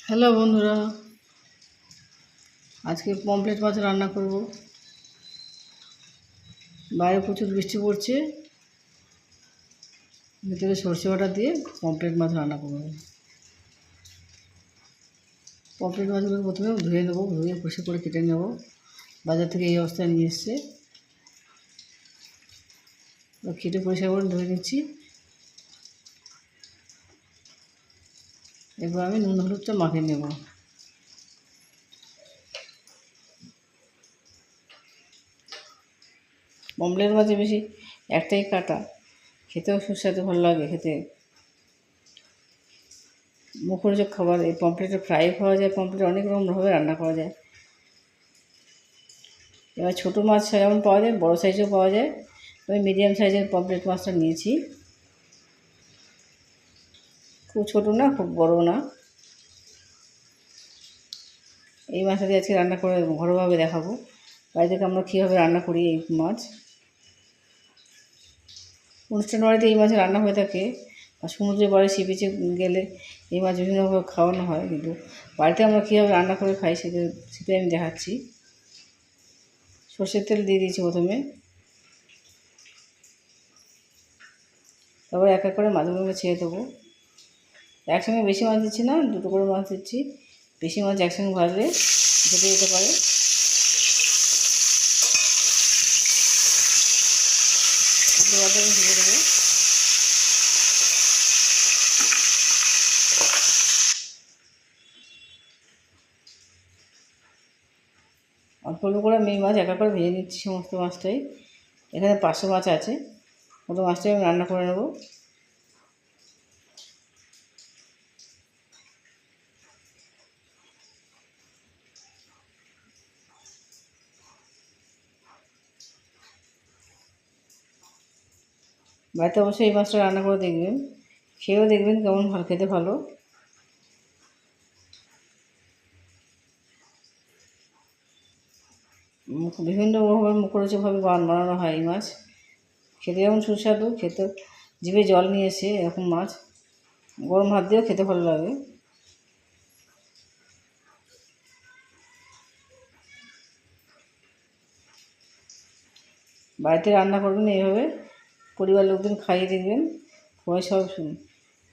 Hello বন্ধুরা, আজকে pomfret মাছ রান্না করব। বাইরে প্রচুর বৃষ্টি পড়ছে, ভিতরে সর্ষে বাটা দিয়ে পমফ্রেট মাছ রান্না করব। পমফ্রেট মাছগুলো প্রথমে ধুয়ে নেবো, ধুয়ে পরিষ্কার করে কেটে নেব। বাজার থেকে এই অবস্থায় নিয়ে এসছে, কেটে পরিষ্কার করে ধুয়ে নিচ্ছি। এবার আমি নুন হলুদটা মাখিয়ে নেব। পমফ্রেট মাছে বেশি একটাই কাটা, খেতেও সুস্বাদু ভালো লাগে খেতে। মুখরোচক খাবার। এই পমফ্রেটের ফ্রাই খাওয়া যায়, পমফ্রেট অনেক রকমভাবে রান্না করা যায়। এবার ছোটো মাছ যেমন পাওয়া যায়, বড়ো সাইজেও পাওয়া যায়। আমি মিডিয়াম সাইজের পমফ্রেট মাছটা নিয়েছি, খুব ছোটো না খুব বড়ো না। এই মাছটা দিয়ে আজকে রান্না করে ঘরোয়াভাবে দেখাবো বাড়ি থেকে আমরা কীভাবে রান্না করি এই মাছ। অনুষ্ঠান বাড়িতে এই মাছ রান্না হয়ে থাকে, আর সমুদ্রের বাড়ি সি বিচে গেলে এই মাছ বিভিন্নভাবে খাওয়ানো হয়, কিন্তু বাড়িতে আমরা কীভাবে রান্না করে খাই সেটাই আমি দেখাচ্ছি। সর্ষের তেল দিয়ে দিয়েছি প্রথমে, তারপরে এক এক করে মাছগুলোকে ছেড়ে দেবো। একসঙ্গে বেশি মাছ দিচ্ছি না, দুটো করে মাছ দিচ্ছি। বেশি মাছ একসঙ্গে ভাজলে ঢেকে যেতে পারে। ঢেকে দেবো। অল্প অল্প করে আমি মাছ এক এক করে ভেজে নিচ্ছি সমস্ত মাছটাই। এখানে 500 মাছ আছে, ওটা মাছটাই আমি রান্না করে নেব। বাড়িতে অবশ্যই এই মাছটা রান্না করে দেখবেন, খেয়েও দেখবেন কেমন ভালো, খেতে ভালো। বিভিন্নভাবে মুখরোচকভাবে বানানো হয় এই মাছ। খেতে যেমন সুস্বাদু, খেতে জিভে জল নিয়ে এসে এরকম মাছ গরম ভাত দিয়েও খেতে ভালো লাগে। বাড়িতে রান্না করবেন এইভাবে, পরিবার লোকজন খাইয়ে দেখবেন, সবাই সব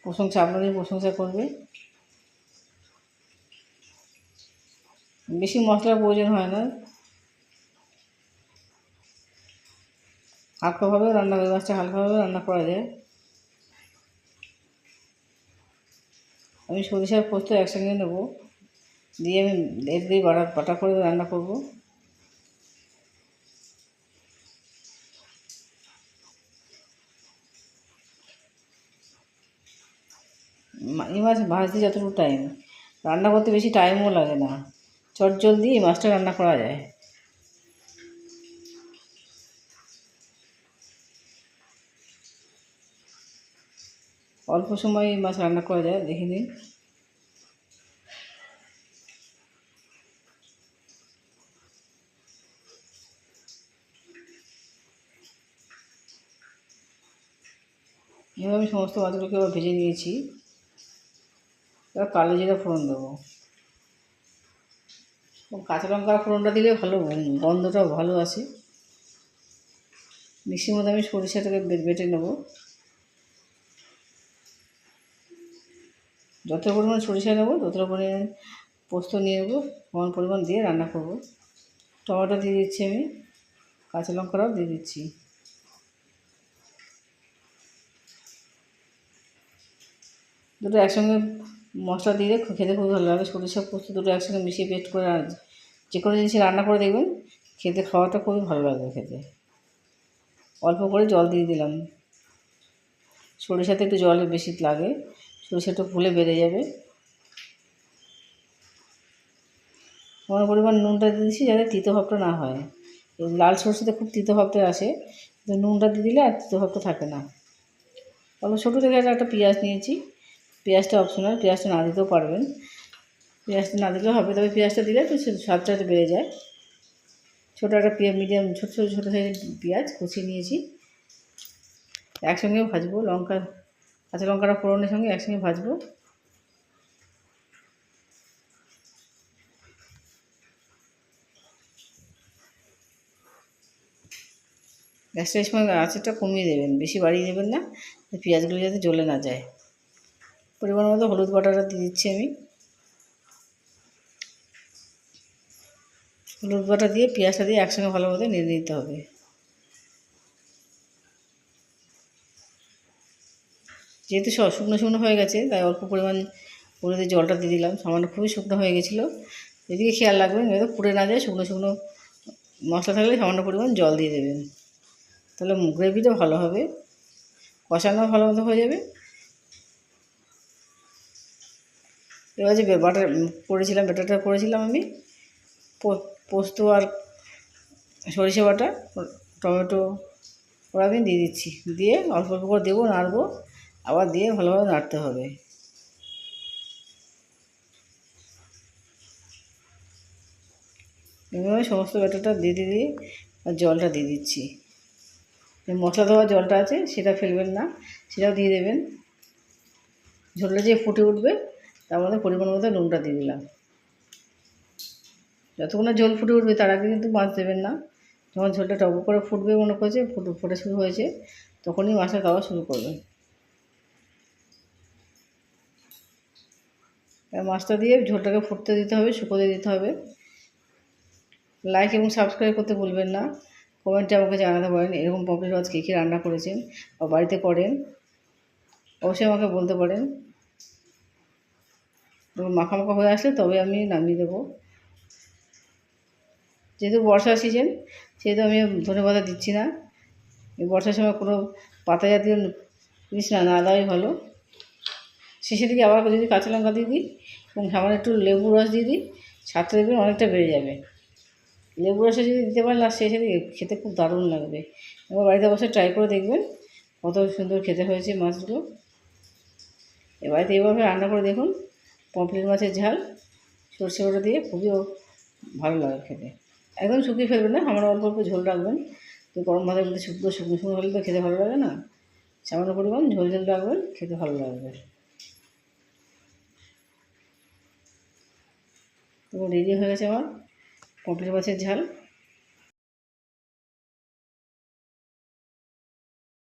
প্রশংসা, আপনাদের প্রশংসা করবে। বেশি মশলার প্রয়োজন হয় না, হালকাভাবেও রান্না করে, মাছটা হালকাভাবেও রান্না করা যায়। আমি সরিষার পোস্ত একসঙ্গে নেবো, দিয়ে আমি এর দিয়ে বাটা করে রান্না করব। এই মাছ ভাজতে যতটুকু টাইম, রান্না করতে বেশি টাইমও লাগে না, চটজলদি এই মাছটা রান্না করা যায়। অল্প সময়ে এই মাছ রান্না করা যায়, দেখে নিন। এভাবে আমি সমস্ত মাছগুলোকে আবার ভেজে নিয়েছি। এবার কালো জিরা ফোড়ন দেবো, কাঁচা লঙ্কার ফোড়নটা দিলে ভালো, গন্ধটাও ভালো আসে। মিক্সির মধ্যে আমি সরিষাটাকে বেটে নেব। যত পরিমাণ সরিষা নেবো ততটা পরিমাণ পোস্ত নিয়ে নেবো, সমান পরিমাণ দিয়ে রান্না করব। টমেটো দিয়ে দিচ্ছি আমি, কাঁচা লঙ্কাটাও দিয়ে দিচ্ছি। দুটো একসঙ্গে মশলা দিয়ে খেতে খুব ভালো লাগে। সরিষা পোস্ত দুটো একসঙ্গে মিশিয়ে পেস্ট করে যে কোনো জিনিস রান্না করে দেখবেন, খেতে খাওয়াটা খুবই ভালো লাগবে খেতে। অল্প করে জল দিয়ে দিলাম, সরিষাতে একটু জল বেশি লাগে, সরিষাটা ফুলে বেড়ে যাবে। সমান পরিমাণ নুনটা দিয়ে দিচ্ছি যাতে তিতো ভাবটা না হয়। এই লাল সরষেতে খুব তিতো ভাবটা আসে, নুনটা দিয়ে দিলে আর তিতো ভাবটা থাকে না। অল্প ছোটো থেকে একটা পেঁয়াজ নিয়েছি, পেঁয়াজটা অপশনাল, পেঁয়াজটা না দিতেও পারবেন, পেঁয়াজটা না দিলেও হবে, তবে পেঁয়াজটা দিলে একটু স্বাদটা একটু বেড়ে যায়। ছোটো একটা মিডিয়াম ছোটো সাইজের পেঁয়াজ কুচিয়ে নিয়েছি, একসঙ্গে ভাজবো। কাঁচা লঙ্কাটা ফোড়নের সঙ্গে একসঙ্গে ভাজবো। গ্যাসটা এই সময় আঁচটা কমিয়ে দেবেন, বেশি বাড়িয়ে দেবেন না, পেঁয়াজগুলো যাতে জ্বলে না যায়। পরিমাণ মতো হলুদ বাটাটা দিয়ে দিচ্ছি আমি। হলুদ বাটা দিয়ে পেঁয়াজটা দিয়ে একসঙ্গে ভালোভাবে নেড়ে নিতে হবে। যেহেতু শুকনো শুকনো হয়ে গেছে, তাই অল্প পরিমাণ হলুদের জলটা দিয়ে দিলাম, সামান্য খুবই শুকনো হয়ে গেছিলো। এদিকে খেয়াল রাখবেন যাতে পুড়ে না যায়, শুকনো শুকনো মশলা থাকলে সামান্য পরিমাণ জল দিয়ে দেবেন, তাহলে গ্রেভিটা ভালো হবে, কষানো ভালো মতো হয়ে যাবে। এবার যে বাটার করেছিলাম, ব্যাটারটা করেছিলাম আমি, পোস্ত আর সরিষা বাটা, টমেটো ওরা আমি দিয়ে দিচ্ছি, দিয়ে অল্প অল্প করে দেবো, নাড়বো, আবার দিয়ে ভালোভাবে নাড়তে হবে। এভাবে সমস্ত ব্যাটারটা দিয়ে দিয়ে আর জলটা দিয়ে দিচ্ছি। মশলা দেওয়া জলটা আছে সেটা ফেলবেন না, সেটাও দিয়ে দেবেন। ঝোলটা যে ফুটে উঠবে তার মধ্যে পরিমাণ মতো নুনটা দিয়ে দিলাম। যতক্ষণ না ঝোল ফুটে উঠবে তার আগে কিন্তু মাছ দেবেন না। যখন ঝোলটা টক করে ফুটবে, মনে করছে ফোটা শুরু হয়েছে, তখনই মাছটা দেওয়া শুরু করবেন। মাছটা দিয়ে ঝোলটাকে ফুটতে দিতে হবে, শুকোতে দিতে হবে। লাইক এবং সাবস্ক্রাইব করতে ভুলবেন না। কমেন্টে আমাকে জানাতে পারেন এরকম পমফ্রেট মাছ কী কী রান্না করেছেন বা বাড়িতে করেন, অবশ্যই আমাকে বলতে পারেন। মাখা মাখা হয়ে আসলে তবে আমি নামিয়ে দেবো। যেহেতু বর্ষার সিজন, সেহেতু আমি ধনেপাতা দিচ্ছি না। এই বর্ষার সময় কোনো পাতা জাতীয় জিনিস না দেওয়াই ভালো। শেষের দিকে আবার যদি কাঁচা লঙ্কা দিয়ে দিই এবং সামান্য একটু লেবু রস দিয়ে দিই, স্বাদটা দেখবেন অনেকটা বেড়ে যাবে। লেবু রসে যদি দিতে পারেন লাস্ট শেষে দিকে, খেতে খুব দারুণ লাগবে। এবার বাড়িতে অবশ্যই ট্রাই করে দেখবেন কত সুন্দর খেতে হয়েছে মাছগুলো। বাড়িতে এইভাবে রান্না করে দেখুন, পমফ্রেট মাছের ঝাল সর্ষে বাটা দিয়ে খুবই ভালো লাগে খেতে। একদম শুকিয়ে ফেলবেন না, আমার অল্প অল্প ঝোল রাখবেন। তো গরম ভাতের মধ্যে শুকনো শুকনো শুকনো হলে তো খেতে ভালো লাগে না, সামান্য পরিমাণ ঝোল ঝোল রাখবেন, খেতে ভালো লাগবে। তো রেডি হয়ে গেছে আমার পমফ্রেট মাছের ঝাল।